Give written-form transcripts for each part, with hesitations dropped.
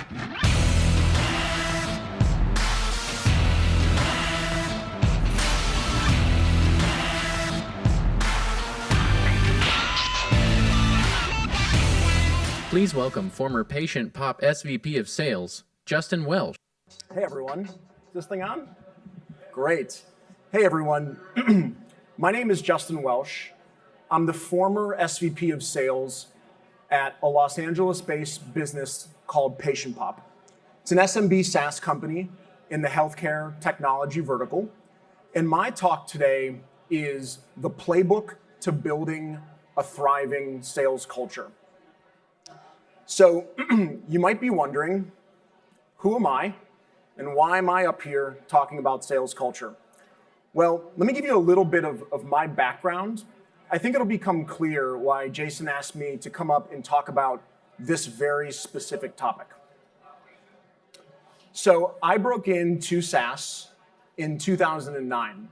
Please welcome former PatientPop SVP of Sales, Justin Welsh. Hey everyone, is this thing on? Great. Hey everyone, my name is Justin Welsh. I'm the former SVP of Sales at a Los Angeles-based business called PatientPop. It's an SMB SaaS company in the healthcare technology vertical. And my talk today is the playbook to building a thriving sales culture. So you might be wondering, who am I and why am I up here talking about sales culture? Well, let me give you a little bit of my background. I think it'll become clear why Jason asked me to come up and talk about this very specific topic. So I broke into SaaS in 2009.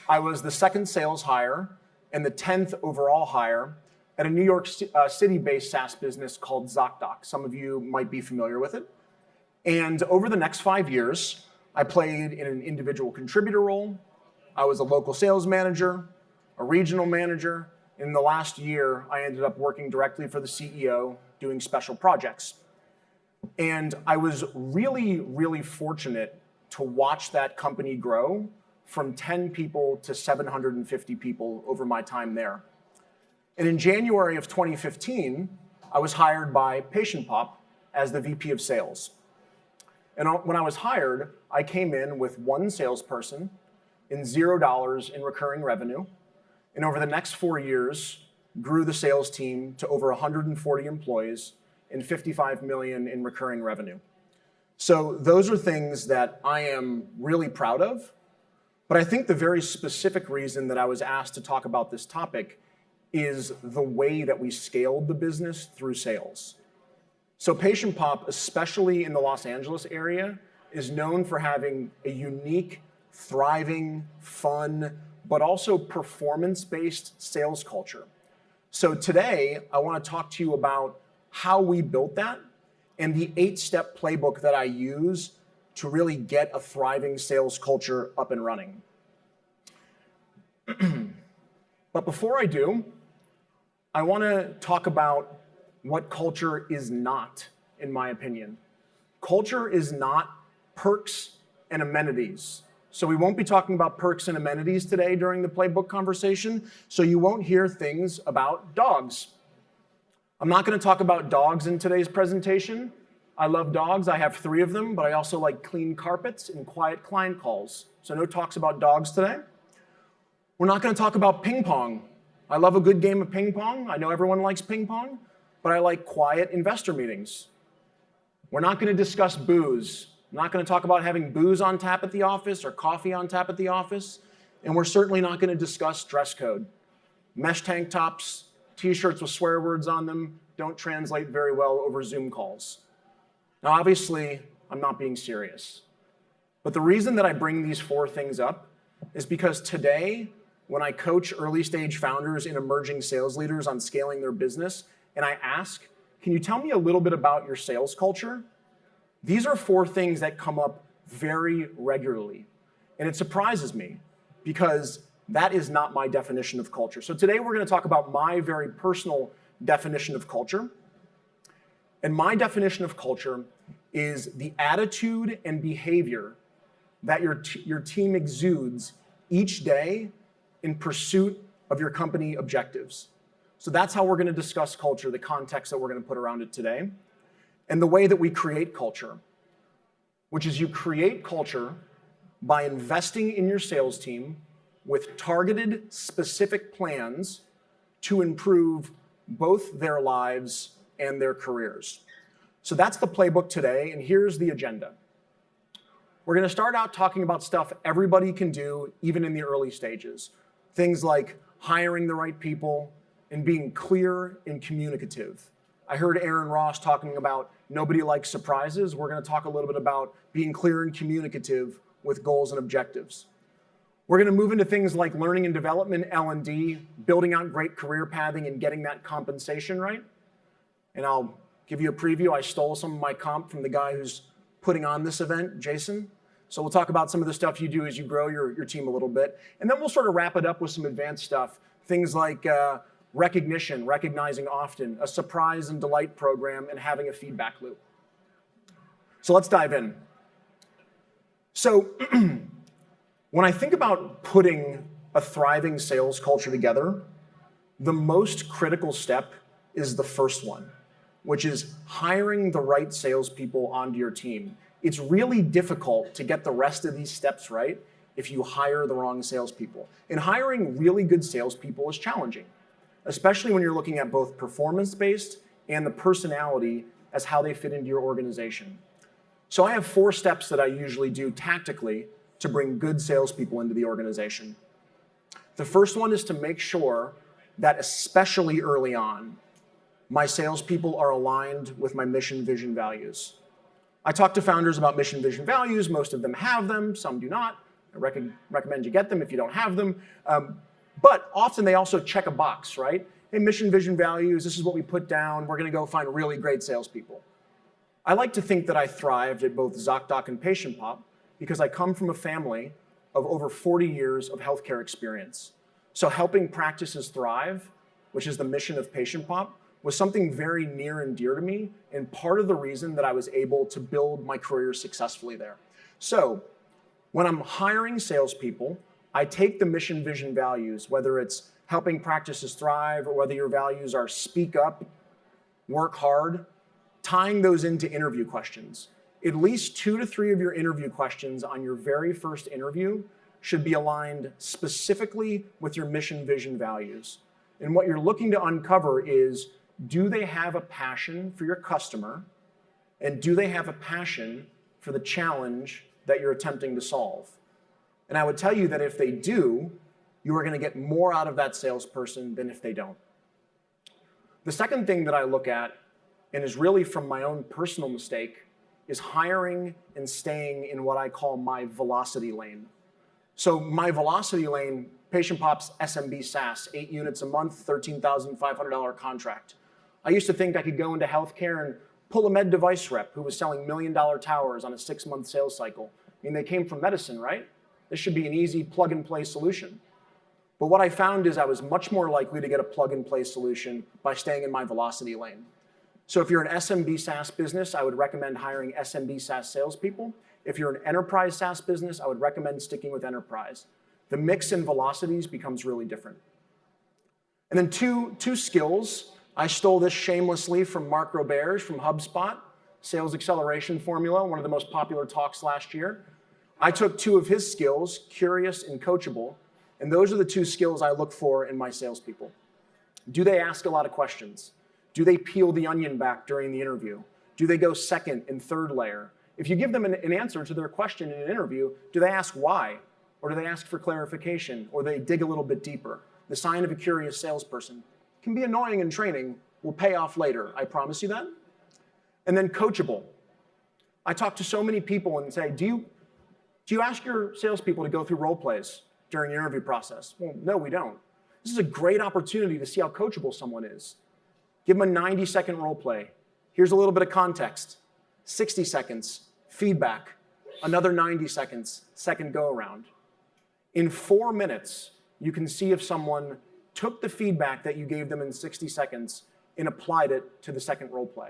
I was the second sales hire and the 10th overall hire at a New York City-based SaaS business called Zocdoc. Some of you might be familiar with it. And over the next 5 years, I played in an individual contributor role. I was a local sales manager, a regional manager. In the last year, I ended up working directly for the CEO, doing special projects. And I was really, really fortunate to watch that company grow from 10 people to 750 people over my time there. And in January of 2015, I was hired by PatientPop as the VP of Sales. And when I was hired, I came in with one salesperson and $0 in recurring revenue. And over the next 4 years, grew the sales team to over 140 employees and 55 million in recurring revenue. So those are things that I am really proud of. But I think the very specific reason that I was asked to talk about this topic is the way that we scaled the business through sales. So PatientPop, especially in the Los Angeles area, is known for having a unique, thriving, fun, but also performance-based sales culture. So today, I want to talk to you about how we built that and the 8-step playbook that I use to really get a thriving sales culture up and running. But before I do, I want to talk about what culture is not, in my opinion. Culture is not perks and amenities. So we won't be talking about perks and amenities today during the playbook conversation, so you won't hear things about dogs. I'm not going to talk about dogs in today's presentation. I love dogs. I have 3 of them, but I also like clean carpets and quiet client calls. So no talks about dogs today. We're not going to talk about ping pong. I love a good game of ping pong. I know everyone likes ping pong, but I like quiet investor meetings. We're not going to discuss booze. I'm not going to talk about having booze on tap at the office or coffee on tap at the office. And we're certainly not going to discuss dress code. Mesh tank tops, t-shirts with swear words on them don't translate very well over Zoom calls. Now, obviously, I'm not being serious. But the reason that I bring these 4 things up is because today, when I coach early stage founders and emerging sales leaders on scaling their business, and I ask, can you tell me a little bit about your sales culture? These are 4 things that come up very regularly. And it surprises me because that is not my definition of culture. So today we're going to talk about my very personal definition of culture. And my definition of culture is the attitude and behavior that your team exudes each day in pursuit of your company objectives. So that's how we're going to discuss culture, the context that we're going to put around it today, and the way that we create culture, which is you create culture by investing in your sales team with targeted, specific plans to improve both their lives and their careers. So that's the playbook today, and here's the agenda. We're going to start out talking about stuff everybody can do, even in the early stages. Things like hiring the right people and being clear and communicative. I heard Aaron Ross talking about nobody likes surprises. We're going to talk a little bit about being clear and communicative with goals and objectives. We're going to move into things like learning and development, L&D, building out great career pathing and getting that compensation right. And I'll Give you a preview. I stole some of my comp from the guy who's putting on this event, Jason. So we'll talk about some of the stuff you do as you grow your team a little bit. And then we'll sort of wrap it up with some advanced stuff. Things like recognition, recognizing often, a surprise and delight program, and having a feedback loop. So let's dive in. So when I think about putting a thriving sales culture together, the most critical step is the first one, which is hiring the right salespeople onto your team. It's really difficult to get the rest of these steps right if you hire the wrong salespeople. And hiring really good salespeople is challenging, especially when you're looking at both performance-based and the personality as how they fit into your organization. So I have 4 steps that I usually do tactically to bring good salespeople into the organization. The first one is to make sure that, especially early on, my salespeople are aligned with my mission, vision, values. I talk to founders about mission, vision, values. Most of them have them, some do not. I recommend you get them if you don't have them. But often they also check a box, right? Hey, mission, vision, values, this is what we put down. We're gonna go find really great salespeople. I like to think that I thrived at both Zocdoc and PatientPop because I come from a family of over 40 years of healthcare experience. So helping practices thrive, which is the mission of PatientPop, was something very near and dear to me, and part of the reason that I was able to build my career successfully there. So when I'm hiring salespeople, I take the mission, vision, values, whether it's helping practices thrive or whether your values are speak up, work hard, tying those into interview questions. At least 2 to 3 of your interview questions on your very first interview should be aligned specifically with your mission, vision, values. And what you're looking to uncover is, do they have a passion for your customer? And do they have a passion for the challenge that you're attempting to solve? And I would tell you that if they do, you are going to get more out of that salesperson than if they don't. The second thing that I look at, and is really from my own personal mistake, is hiring and staying in what I call my velocity lane. So my velocity lane, PatientPop's SMB SaaS, 8 units a month, $13,500 contract. I used to think I could go into healthcare and pull a med device rep who was selling $1 million towers on a 6-month sales cycle. I mean, they came from medicine, right? This should be an easy plug-and-play solution. But what I found is I was much more likely to get a plug-and-play solution by staying in my velocity lane. So if you're an SMB SaaS business, I would recommend hiring SMB SaaS salespeople. If you're an enterprise SaaS business, I would recommend sticking with enterprise. The mix in velocities becomes really different. And then two skills. I stole this shamelessly from Mark Roberge from HubSpot, Sales Acceleration Formula, one of the most popular talks last year. I took 2 of his skills, curious and coachable, and those are the 2 skills I look for in my salespeople. Do they ask a lot of questions? Do they peel the onion back during the interview? Do they go second and third layer? If you give them an answer to their question in an interview, do they ask why? Or do they ask for clarification? Or they dig a little bit deeper? The sign of a curious salesperson. Can be annoying in training, will pay off later, I promise you that. And then coachable. I talk to so many people and say, do you ask your salespeople to go through role plays during the interview process? Well, no, we don't. This is a great opportunity to see how coachable someone is. Give them a 90-second role play. Here's a little bit of context. 60 seconds, feedback. Another 90 seconds, second go around. In 4 minutes, you can see if someone took the feedback that you gave them in 60 seconds and applied it to the second role play.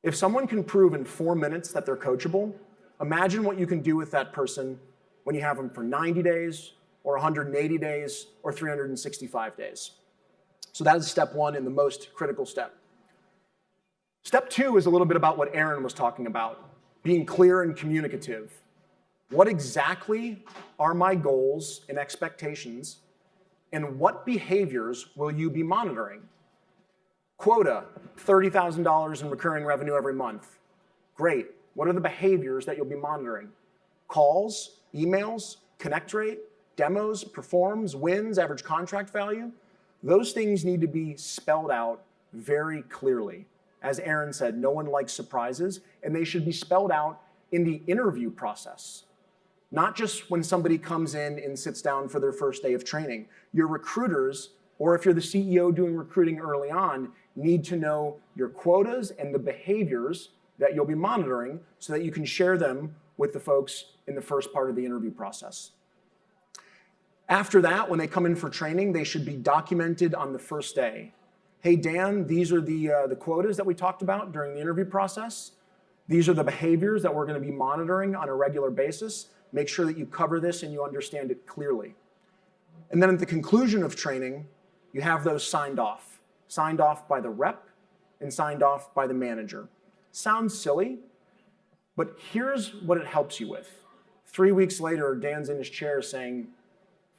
If someone can prove in 4 minutes that they're coachable, imagine what you can do with that person when you have them for 90 days or 180 days or 365 days. So that is step 1 and the most critical step. Step 2 is a little bit about what Aaron was talking about, being clear and communicative. What exactly are my goals and expectations, and what behaviors will you be monitoring? Quota, $30,000 in recurring revenue every month. Great. What are the behaviors that you'll be monitoring? Calls, emails, connect rate, demos, performs, wins, average contract value? Those things need to be spelled out very clearly. As Aaron said, no one likes surprises, and they should be spelled out in the interview process. Not just when somebody comes in and sits down for their first day of training. Your recruiters, or if you're the CEO doing recruiting early on, need to know your quotas and the behaviors that you'll be monitoring so that you can share them with the folks in the first part of the interview process. After that, when they come in for training, they should be documented on the first day. Hey, Dan, these are the quotas that we talked about during the interview process. These are the behaviors that we're going to be monitoring on a regular basis. Make sure that you cover this and you understand it clearly. And then at the conclusion of training, you have those signed off by the rep and signed off by the manager. Sounds silly, but here's what it helps you with. 3 weeks later, Dan's in his chair saying,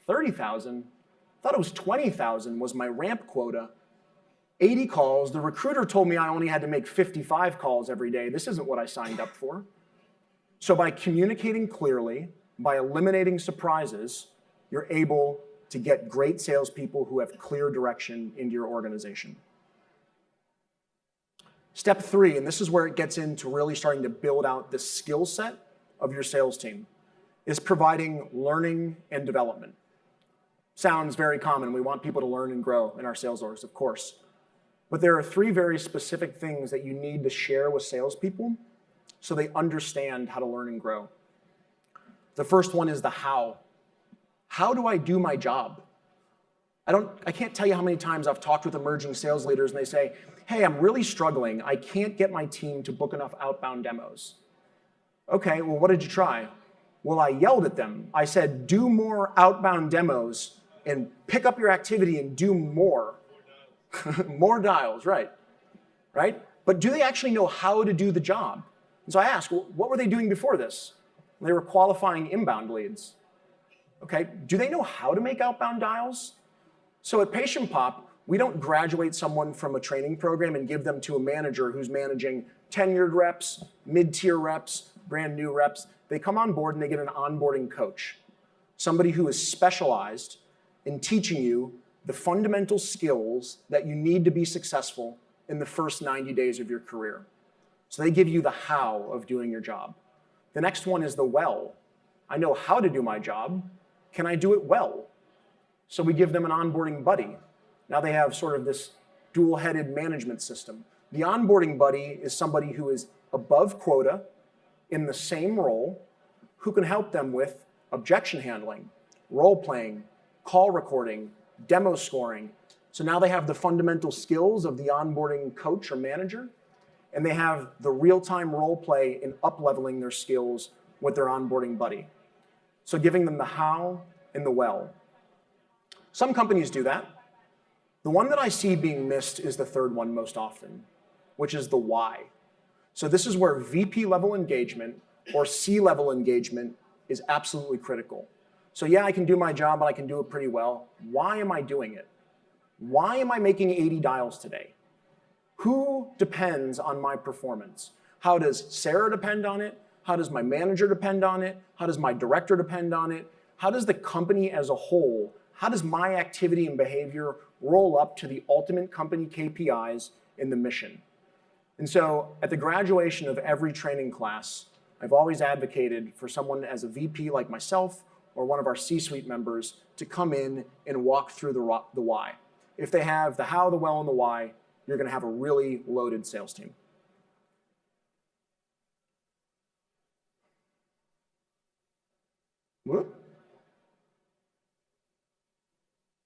30,000? I thought it was 20,000 was my ramp quota. 80 calls. The recruiter told me I only had to make 55 calls every day. This isn't what I signed up for. So by communicating clearly, by eliminating surprises, you're able to get great salespeople who have clear direction into your organization. Step 3, and this is where it gets into really starting to build out the skill set of your sales team, is providing learning and development. Sounds very common. We want people to learn and grow in our sales orgs, of course. But there are 3 very specific things that you need to share with salespeople so they understand how to learn and grow. The first one is the how. How do I do my job? I can't tell you how many times I've talked with emerging sales leaders and they say, hey, I'm really struggling. I can't get my team to book enough outbound demos. Okay, well, what did you try? Well, I yelled at them. I said, do more outbound demos and pick up your activity and do more. More dials, right? But do they actually know how to do the job? And so I asked, well, what were they doing before this? They were qualifying inbound leads. Okay, do they know how to make outbound dials? So at PatientPop, we don't graduate someone from a training program and give them to a manager who's managing tenured reps, mid-tier reps, brand new reps. They come on board and they get an onboarding coach, somebody who is specialized in teaching you the fundamental skills that you need to be successful in the first 90 days of your career. So they give you the how of doing your job. The next one is the well. I know how to do my job. Can I do it well? So we give them an onboarding buddy. Now they have sort of this dual-headed management system. The onboarding buddy is somebody who is above quota in the same role who can help them with objection handling, role-playing, call recording, demo scoring. So now they have the fundamental skills of the onboarding coach or manager, and they have the real-time role play in up-leveling their skills with their onboarding buddy. So giving them the how and the well. Some companies do that. The one that I see being missed is the third one most often, which is the why. So this is where VP level engagement or C-level engagement is absolutely critical. So yeah, I can do my job and I can do it pretty well. Why am I doing it? Why am I making 80 dials today? Who depends on my performance? How does Sarah depend on it? How does my manager depend on it? How does my director depend on it? How does the company as a whole, how does my activity and behavior roll up to the ultimate company KPIs in the mission? And so at the graduation of every training class, I've always advocated for someone as a VP like myself or one of our C-suite members to come in and walk through the why. If they have the how, the well, and the why, you're going to have a really loaded sales team. Whoop.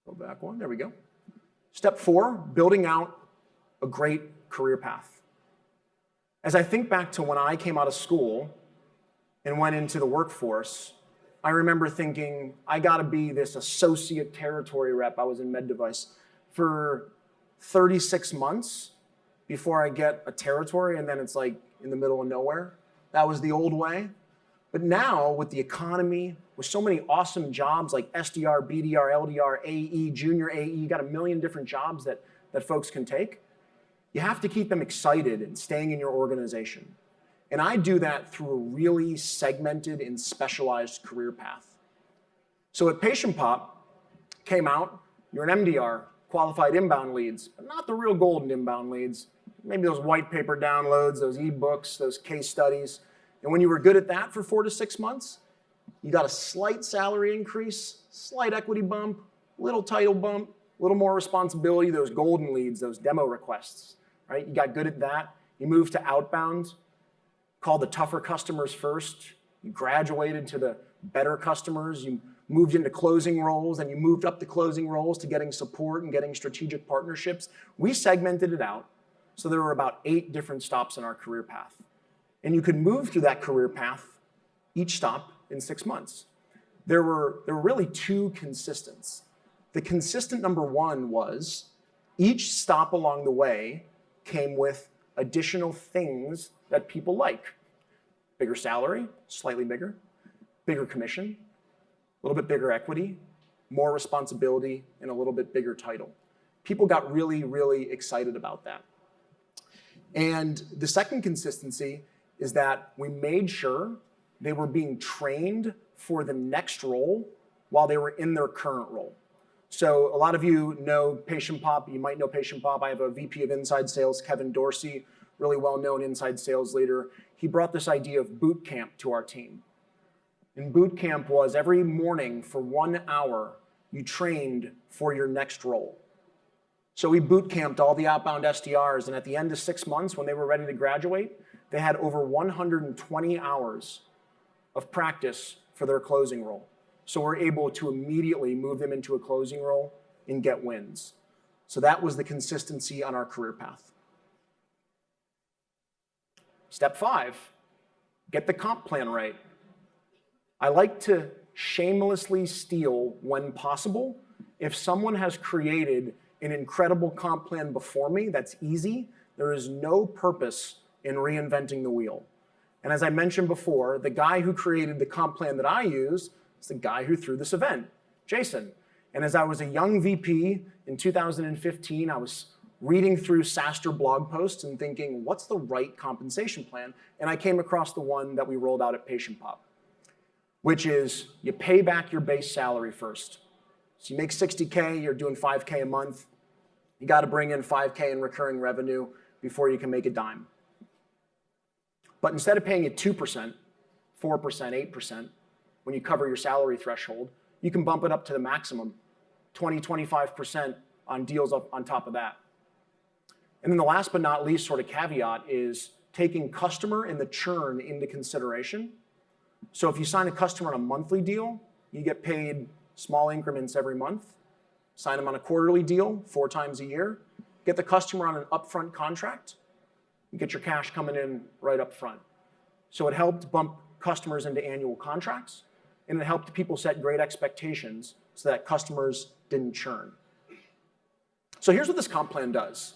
Go back one, there we go. Step 4, building out a great career path. As I think back to when I came out of school and went into the workforce, I remember thinking, I gotta be this associate territory rep. I was in med device for 36 months before I get a territory, and then it's like in the middle of nowhere. That was the old way. But now, with the economy, with so many awesome jobs like SDR, BDR, LDR, AE, junior AE, you got a million different jobs that folks can take. You have to keep them excited and staying in your organization. And I do that through a really segmented and specialized career path. So at PatientPop, came out, you're an MDR, qualified inbound leads, but not the real golden inbound leads. Maybe those white paper downloads, those ebooks, those case studies. And when you were good at that for 4 to 6 months, you got a slight salary increase, slight equity bump, little title bump, a little more responsibility, those golden leads, those demo requests, right? You got good at that. You moved to outbound, called the tougher customers first. You graduated to the better customers. You moved into closing roles, and you moved up the closing roles to getting support and getting strategic partnerships. We segmented it out, so there were about 8 different stops in our career path. And you could move through that career path, each stop, in 6 months. There were really 2 consistents. The consistent number 1 was each stop along the way came with additional things that people like. Bigger salary, slightly bigger commission, a little bit bigger equity, more responsibility, and a little bit bigger title. People got really, really excited about that. And the second consistency is that we made sure they were being trained for the next role while they were in their current role. So a lot of you know PatientPop. You might know PatientPop. I have a VP of Inside Sales, Kevin Dorsey, really well-known inside sales leader. He brought this idea of boot camp to our team. And boot camp was every morning for 1 hour, you trained for your next role. So we boot camped all the outbound SDRs, and at the end of 6 months, when they were ready to graduate, they had over 120 hours of practice for their closing role. So we're able to immediately move them into a closing role and get wins. So that was the consistency on our career path. Step 5, get the comp plan right. I like to shamelessly steal when possible. If someone has created an incredible comp plan before me that's easy, there is no purpose in reinventing the wheel. And as I mentioned before, the guy who created the comp plan that I use is the guy who threw this event, Jason. And as I was a young VP in 2015, I was reading through SaaStr blog posts and thinking, what's the right compensation plan? And I came across the one that we rolled out at PatientPop, which is you pay back your base salary first. So you make 60K, you're doing 5K a month. You got to bring in 5K in recurring revenue before you can make a dime. But instead of paying you 2%, 4%, 8%, when you cover your salary threshold, you can bump it up to the maximum, 20, 25% on deals up on top of that. And then the last but not least sort of caveat is taking customer and the churn into consideration. So if you sign a customer on a monthly deal, you get paid small increments every month. Sign them on a quarterly deal 4 times a year. Get the customer on an upfront contract. You get your cash coming in right up front. So it helped bump customers into annual contracts, and it helped people set great expectations so that customers didn't churn. So here's what this comp plan does.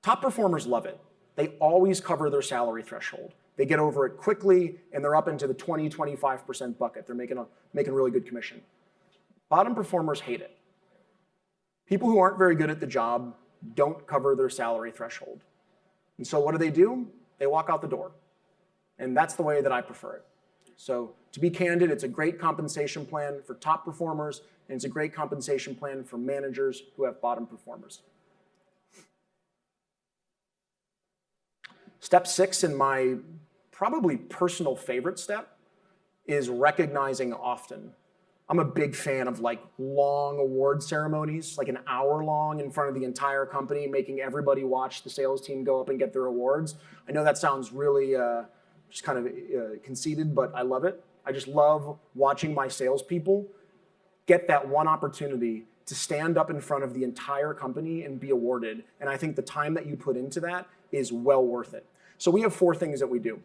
Top performers love it. They always cover their salary threshold. They get over it quickly, and they're up into the 20, 25% bucket. They're making really good commission. Bottom performers hate it. People who aren't very good at the job don't cover their salary threshold. And so what do? They walk out the door. And that's the way that I prefer it. So to be candid, it's a great compensation plan for top performers, and it's a great compensation plan for managers who have bottom performers. Step 6 in my probably personal favorite step is recognizing often. I'm a big fan of like long award ceremonies, like an hour long in front of the entire company, making everybody watch the sales team go up and get their awards. I know that sounds really just kind of conceited, but I love it. I just love watching my salespeople get that one opportunity to stand up in front of the entire company and be awarded. And I think the time that you put into that is well worth it. So we have 4 things that we do.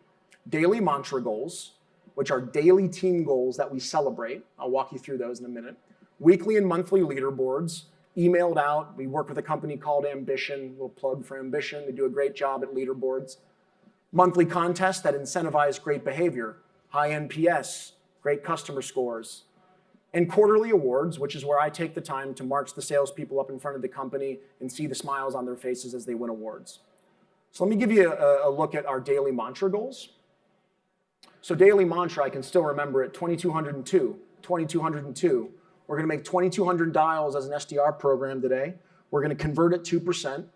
Daily mantra goals, which are daily team goals that we celebrate. I'll walk you through those in a minute. Weekly and monthly leaderboards, emailed out. We work with a company called Ambition. We'll plug for Ambition. They do a great job at leaderboards. Monthly contests that incentivize great behavior, high NPS, great customer scores. And quarterly awards, which is where I take the time to march the salespeople up in front of the company and see the smiles on their faces as they win awards. So let me give you a look at our daily mantra goals. So daily mantra, I can still remember it, 2202, 2202. We're going to make 2,200 dials as an SDR program today. We're going to convert at 2%, and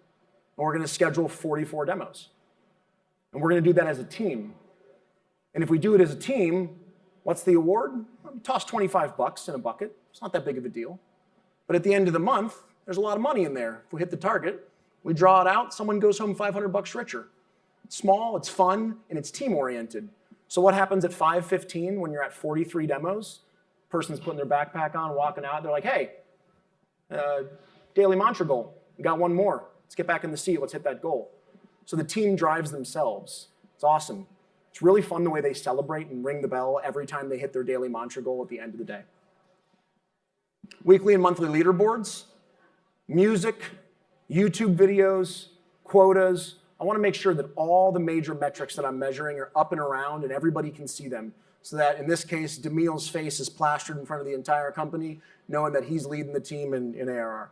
we're going to schedule 44 demos. And we're going to do that as a team. And if we do it as a team, what's the award? Toss $25 in a bucket. It's not that big of a deal. But at the end of the month, there's a lot of money in there. If we hit the target, we draw it out, someone goes home $500 richer. It's small, it's fun, and it's team-oriented. So what happens at 5:15 when you're at 43 demos? Person's putting their backpack on, walking out, they're like, hey, daily mantra goal, we got one more. Let's get back in the seat, let's hit that goal. So the team drives themselves. It's awesome. It's really fun the way they celebrate and ring the bell every time they hit their daily mantra goal at the end of the day. Weekly and monthly leaderboards, music, YouTube videos, quotas. I want to make sure that all the major metrics that I'm measuring are up and around and everybody can see them. So that in this case, Demille's face is plastered in front of the entire company, knowing that he's leading the team in ARR.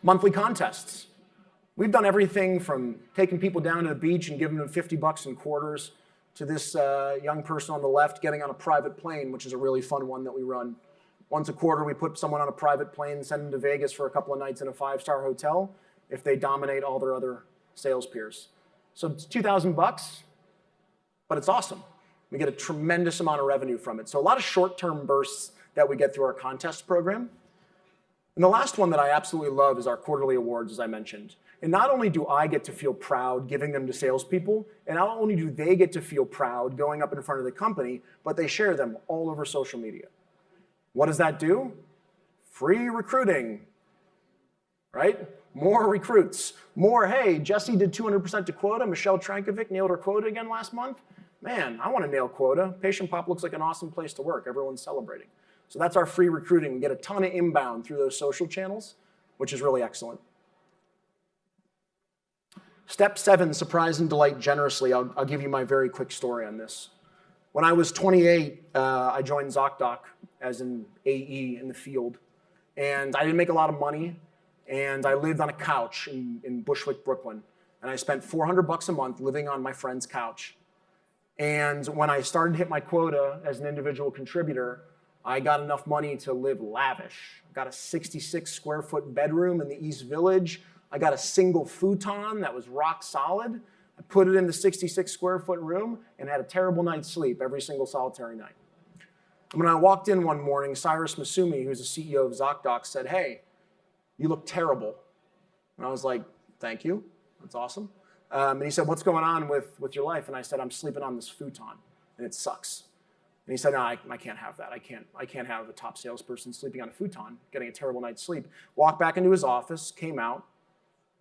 Monthly contests. We've done everything from taking people down to the beach and giving them $50 in quarters to this young person on the left getting on a private plane, which is a really fun one that we run. Once a quarter, we put someone on a private plane, send them to Vegas for a couple of nights in a 5-star hotel if they dominate all their other sales peers. So it's $2,000, but it's awesome. We get a tremendous amount of revenue from it. So a lot of short-term bursts that we get through our contest program. And the last one that I absolutely love is our quarterly awards, as I mentioned. And not only do I get to feel proud giving them to salespeople, and not only do they get to feel proud going up in front of the company, but they share them all over social media. What does that do? Free recruiting, right? More recruits. More, hey, Jesse did 200% to quota. Michelle Trankovic nailed her quota again last month. Man, I want to nail quota. PatientPop looks like an awesome place to work. Everyone's celebrating. So that's our free recruiting. We get a ton of inbound through those social channels, which is really excellent. Step 7, surprise and delight generously. I'll give you my very quick story on this. When I was 28, I joined Zocdoc as an AE in the field. And I didn't make a lot of money. And I lived on a couch in Bushwick, Brooklyn. And I spent $400 a month living on my friend's couch. And when I started to hit my quota as an individual contributor, I got enough money to live lavish. I got a 66 square foot bedroom in the East Village. I got a single futon that was rock solid. I put it in the 66 square foot room and had a terrible night's sleep every single solitary night. And when I walked in one morning, Cyrus Masumi, who's the CEO of Zocdoc, said, hey, you look terrible. And I was like, thank you, that's awesome. And he said, what's going on with your life? And I said, I'm sleeping on this futon and it sucks. And he said, no, I can't have that. I can't have a top salesperson sleeping on a futon, getting a terrible night's sleep. Walked back into his office, came out,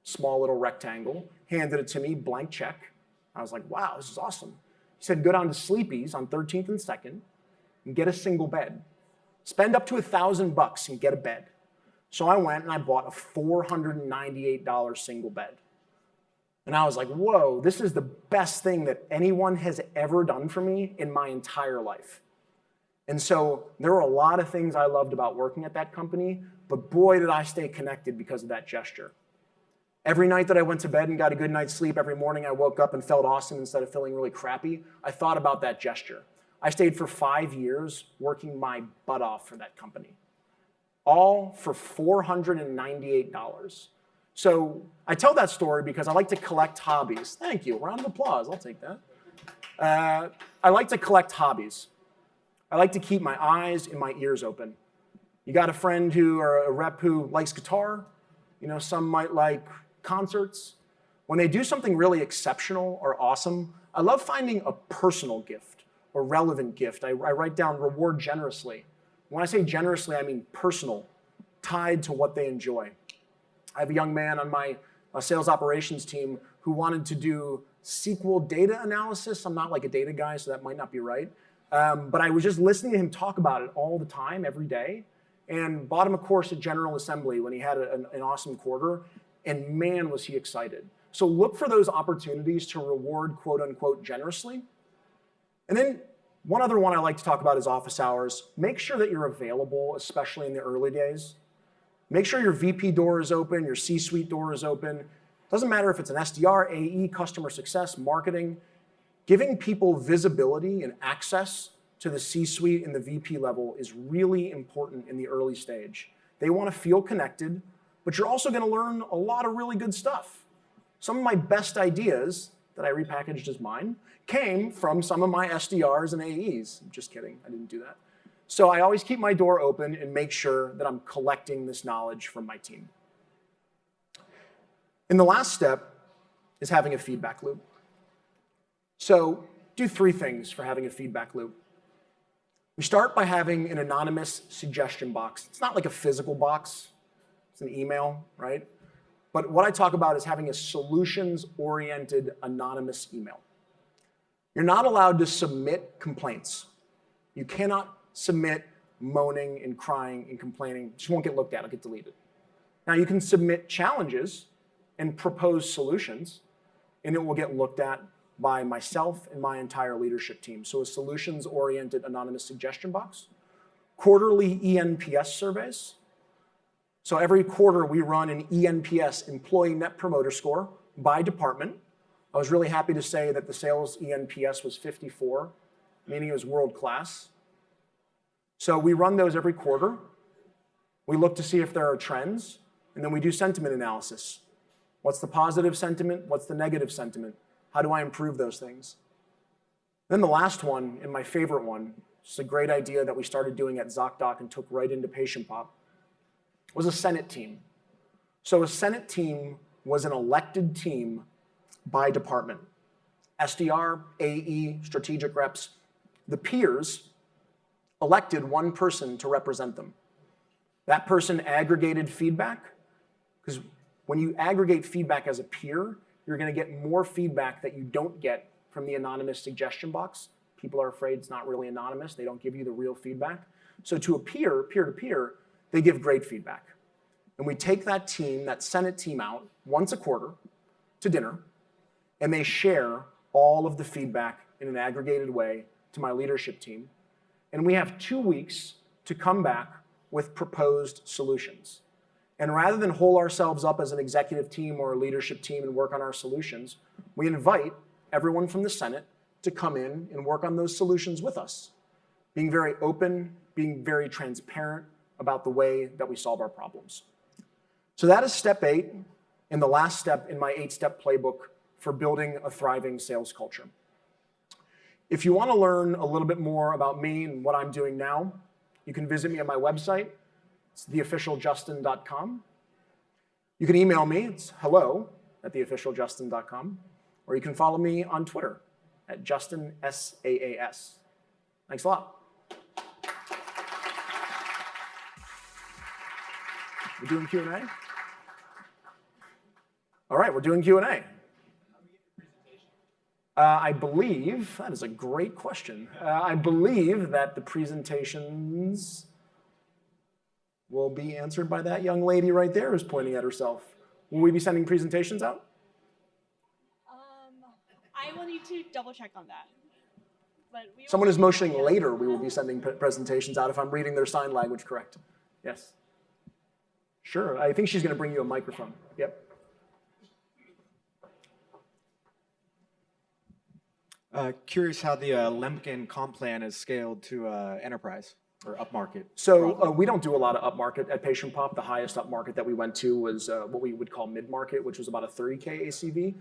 small little rectangle, handed it to me, blank check. I was like, wow, this is awesome. He said, go down to Sleepy's on 13th and 2nd and get a single bed. Spend up to $1,000 and get a bed. So I went and I bought a $498 single bed. And I was like, whoa, this is the best thing that anyone has ever done for me in my entire life. And so there were a lot of things I loved about working at that company, but boy, did I stay connected because of that gesture. Every night that I went to bed and got a good night's sleep, every morning I woke up and felt awesome instead of feeling really crappy, I thought about that gesture. I stayed for 5 years working my butt off for that company. All for $498. So I tell that story because I like to collect hobbies. Thank you, round of applause, I'll take that. I like to collect hobbies. I like to keep my eyes and my ears open. You got a friend or a rep who likes guitar? You know, some might like concerts. When they do something really exceptional or awesome, I love finding a personal gift or relevant gift. I write down reward generously. When I say generously, I mean personal, tied to what they enjoy. I have a young man on my sales operations team who wanted to do SQL data analysis. I'm not like a data guy, so that might not be right. But I was just listening to him talk about it all the time, every day, and bought him a course at General Assembly when he had an awesome quarter, and man, was he excited. So look for those opportunities to reward, quote unquote, generously. And then one other one I like to talk about is office hours. Make sure that you're available, especially in the early days. Make sure your VP door is open, your C-suite door is open. Doesn't matter if it's an SDR, AE, customer success, marketing. Giving people visibility and access to the C-suite and the VP level is really important in the early stage. They want to feel connected, but you're also going to learn a lot of really good stuff. Some of my best ideas that I repackaged as mine came from some of my SDRs and AEs. I'm just kidding, I didn't do that. So I always keep my door open and make sure that I'm collecting this knowledge from my team. And the last step is having a feedback loop. So do 3 things for having a feedback loop. We start by having an anonymous suggestion box. It's not like a physical box, it's an email, right? But what I talk about is having a solutions-oriented anonymous email. You're not allowed to submit complaints. You cannot submit moaning and crying and complaining. It just won't get looked at, it'll get deleted. Now you can submit challenges and propose solutions, and it will get looked at by myself and my entire leadership team. So a solutions-oriented anonymous suggestion box. Quarterly ENPS surveys. So every quarter we run an ENPS, Employee Net Promoter Score, by department. I was really happy to say that the sales ENPS was 54, meaning it was world-class. So we run those every quarter. We look to see if there are trends, and then we do sentiment analysis. What's the positive sentiment? What's the negative sentiment? How do I improve those things? Then the last one, and my favorite one, it's a great idea that we started doing at Zocdoc and took right into PatientPop, was a Senate team. So a Senate team was an elected team by department. SDR, AE, strategic reps, the peers elected one person to represent them. That person aggregated feedback, because when you aggregate feedback as a peer, you're going to get more feedback that you don't get from the anonymous suggestion box. People are afraid it's not really anonymous. They don't give you the real feedback. So to a peer, peer-to-peer, they give great feedback. And we take that team, that Senate team out once a quarter to dinner, and they share all of the feedback in an aggregated way to my leadership team. And we have 2 weeks to come back with proposed solutions. And rather than hole ourselves up as an executive team or a leadership team and work on our solutions, we invite everyone from the Senate to come in and work on those solutions with us, being very open, being very transparent about the way that we solve our problems. So that is step 8, and the last step in my 8-step playbook for building a thriving sales culture. If you want to learn a little bit more about me and what I'm doing now, you can visit me at my website. It's theofficialjustin.com. You can email me. It's hello@theofficialjustin.com. Or you can follow me on Twitter at Justin SAAS. Thanks a lot. We're doing Q&A? All right, we're doing Q&A. I believe, that is a great question. I believe that the presentations will be answered by that young lady right there who's pointing at herself. Will we be sending presentations out? I will need to double check on that. But Someone is motioning later we will be sending presentations out if I'm reading their sign language correct. Yes. Sure, I think she's going to bring you a microphone. Yep. Curious how the Lemkin comp plan is scaled to enterprise or upmarket. So we don't do a lot of upmarket at PatientPop. The highest upmarket that we went to was what we would call mid-market, which was about a 30K ACV.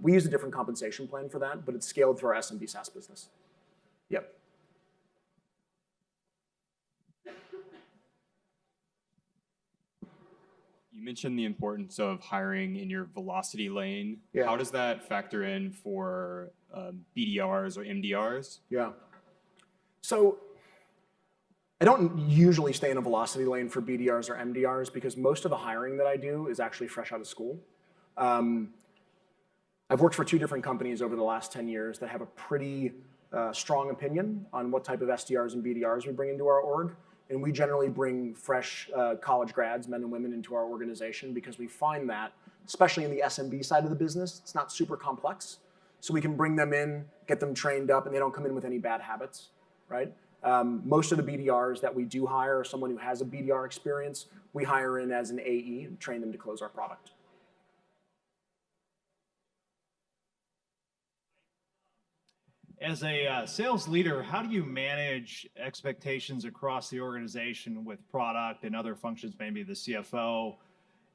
We use a different compensation plan for that, but it's scaled through our SMB SaaS business. Yep. You mentioned the importance of hiring in your velocity lane. Yeah. How does that factor in for BDRs or MDRs? Yeah. So I don't usually stay in a velocity lane for BDRs or MDRs because most of the hiring that I do is actually fresh out of school. I've worked for 2 different companies over the last 10 years that have a pretty strong opinion on what type of SDRs and BDRs we bring into our org. And we generally bring fresh college grads, men and women, into our organization because we find that, especially in the SMB side of the business, it's not super complex. So we can bring them in, get them trained up, and they don't come in with any bad habits, right? Most of the BDRs that we do hire are someone who has a BDR experience. We hire in as an AE and train them to close our product. As a sales leader, how do you manage expectations across the organization with product and other functions, maybe the CFO,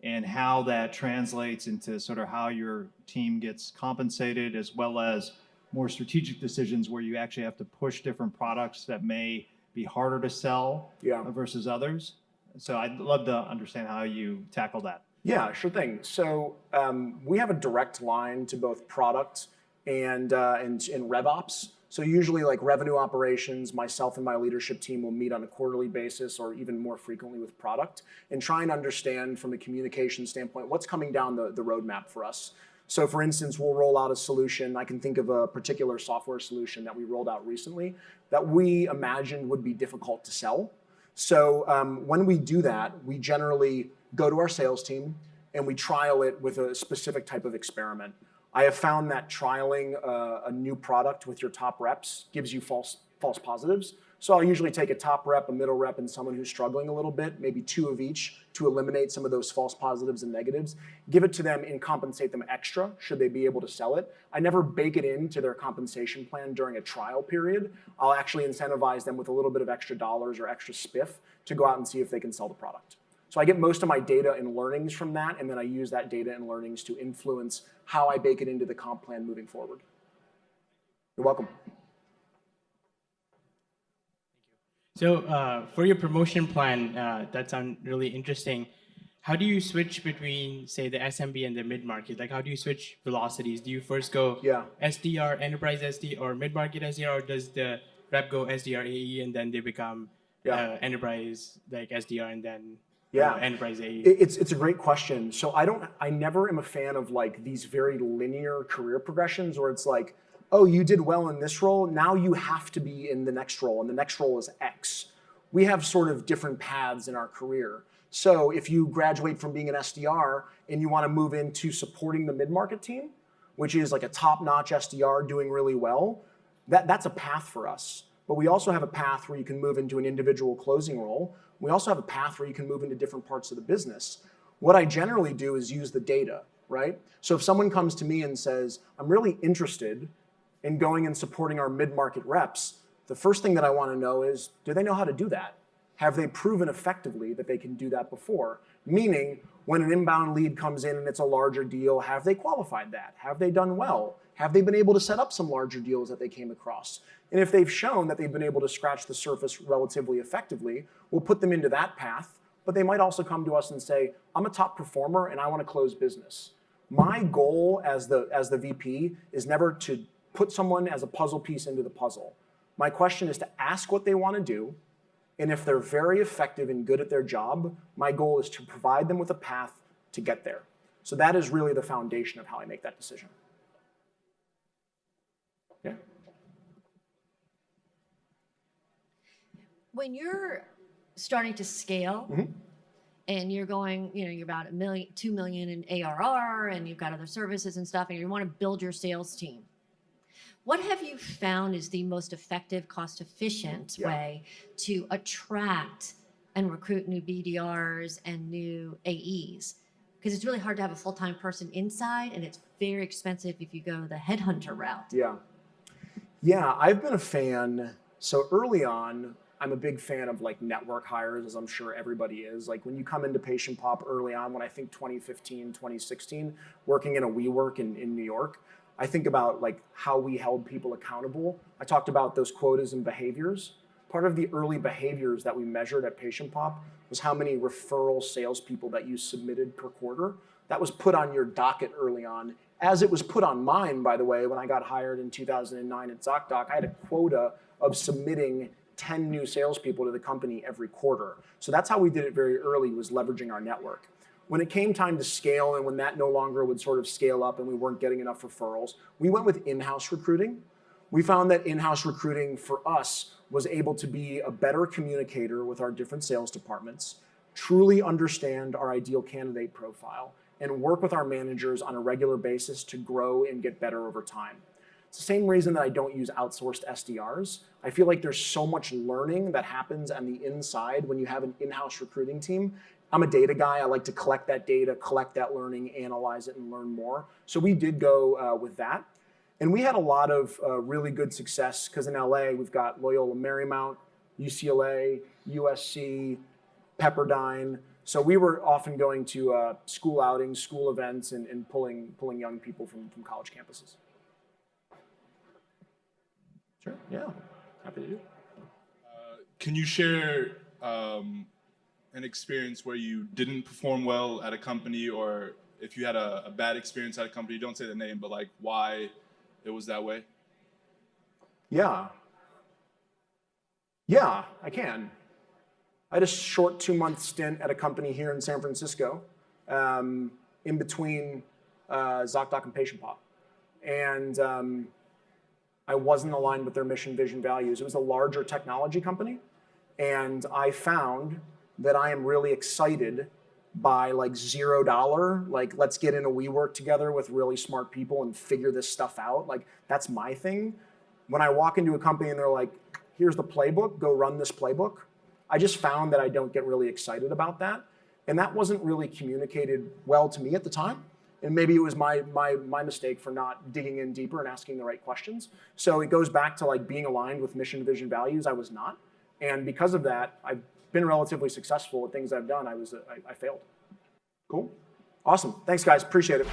and how that translates into sort of how your team gets compensated, as well as more strategic decisions where you actually have to push different products that may be harder to sell Yeah. versus others? So I'd love to understand how you tackle that. Yeah, sure thing. So we have a direct line to both product and RevOps. So usually like revenue operations, myself and my leadership team will meet on a quarterly basis or even more frequently with product and try and understand from a communication standpoint what's coming down the roadmap for us. So for instance, we'll roll out a solution. I can think of a particular software solution that we rolled out recently that we imagined would be difficult to sell. So when we do that, we generally go to our sales team and we trial it with a specific type of experiment. I have found that trialing a new product with your top reps gives you false positives. So I'll usually take a top rep, a middle rep, and someone who's struggling a little bit, maybe 2 of each, to eliminate some of those false positives and negatives. Give it to them and compensate them extra should they be able to sell it. I never bake it into their compensation plan during a trial period. I'll actually incentivize them with a little bit of extra dollars or extra spiff to go out and see if they can sell the product. So I get most of my data and learnings from that, and then I use that data and learnings to influence how I bake it into the comp plan moving forward. You're welcome. So for your promotion plan, that sounds really interesting. How do you switch between, say, the SMB and the mid-market? Like, how do you switch velocities? Do you first go SDR, enterprise SD, or mid-market SDR, or does the rep go SDR AE and then they become enterprise like SDR and then enterprise AE? It's a great question. So I never am a fan of like these very linear career progressions where it's like, oh, you did well in this role, now you have to be in the next role, and the next role is X. We have sort of different paths in our career. So if you graduate from being an SDR and you want to move into supporting the mid-market team, which is like a top-notch SDR doing really well, that's a path for us. But we also have a path where you can move into an individual closing role. We also have a path where you can move into different parts of the business. What I generally do is use the data, right? So if someone comes to me and says, I'm really interested in going and supporting our mid-market reps, the first thing that I want to know is, do they know how to do that? Have they proven effectively that they can do that before? Meaning, when an inbound lead comes in and it's a larger deal, have they qualified that? Have they done well? Have they been able to set up some larger deals that they came across? And if they've shown that they've been able to scratch the surface relatively effectively, we'll put them into that path, but they might also come to us and say, I'm a top performer and I want to close business. My goal as the VP is never to put someone as a puzzle piece into the puzzle. My question is to ask what they want to do, and if they're very effective and good at their job, my goal is to provide them with a path to get there. So that is really the foundation of how I make that decision. Yeah. When you're starting to scale, and you're going, you're about $1 million, $2 million in ARR, and you've got other services and stuff, and you want to build your sales team. What have you found is the most effective, cost-efficient way to attract and recruit new BDRs and new AEs? Because it's really hard to have a full-time person inside, and it's very expensive if you go the headhunter route. Yeah, I've been a fan. So early on, I'm a big fan of like network hires, as I'm sure everybody is. Like when you come into PatientPop early on, when I think 2015, 2016, working in a WeWork in New York, I think about like how we held people accountable. I talked about those quotas and behaviors. Part of the early behaviors that we measured at PatientPop was how many referral salespeople that you submitted per quarter. That was put on your docket early on, as it was put on mine, by the way, when I got hired in 2009 at Zocdoc. I had a quota of submitting 10 new salespeople to the company every quarter. So that's how we did it very early, was leveraging our network. When it came time to scale and when that no longer would sort of scale up and we weren't getting enough referrals, we went with in-house recruiting. We found that in-house recruiting for us was able to be a better communicator with our different sales departments, truly understand our ideal candidate profile, and work with our managers on a regular basis to grow and get better over time. It's the same reason that I don't use outsourced SDRs. I feel like there's so much learning that happens on the inside when you have an in-house recruiting team. I'm a data guy. I like to collect that data, collect that learning, analyze it, and learn more. So we did go with that. And we had a lot of really good success because in LA, we've got Loyola Marymount, UCLA, USC, Pepperdine. So we were often going to school outings, school events, and pulling young people from college campuses. Sure, yeah, happy to do. can you share an experience where you didn't perform well at a company, or if you had a bad experience at a company? Don't say the name, but like why it was that way? Yeah, I can. I had a short 2-month stint at a company here in San Francisco, in between Zocdoc and PatientPop. And I wasn't aligned with their mission, vision, values. It was a larger technology company. And I found that I am really excited by like $0, like let's get in a WeWork together with really smart people and figure this stuff out. Like that's my thing. When I walk into a company and they're like, here's the playbook, go run this playbook. I just found that I don't get really excited about that. And that wasn't really communicated well to me at the time. And maybe it was my mistake for not digging in deeper and asking the right questions. So it goes back to like being aligned with mission, vision, values. I was not. And because of that, I've been relatively successful at things I've done. I failed. Cool. Awesome. Thanks, guys. Appreciate it.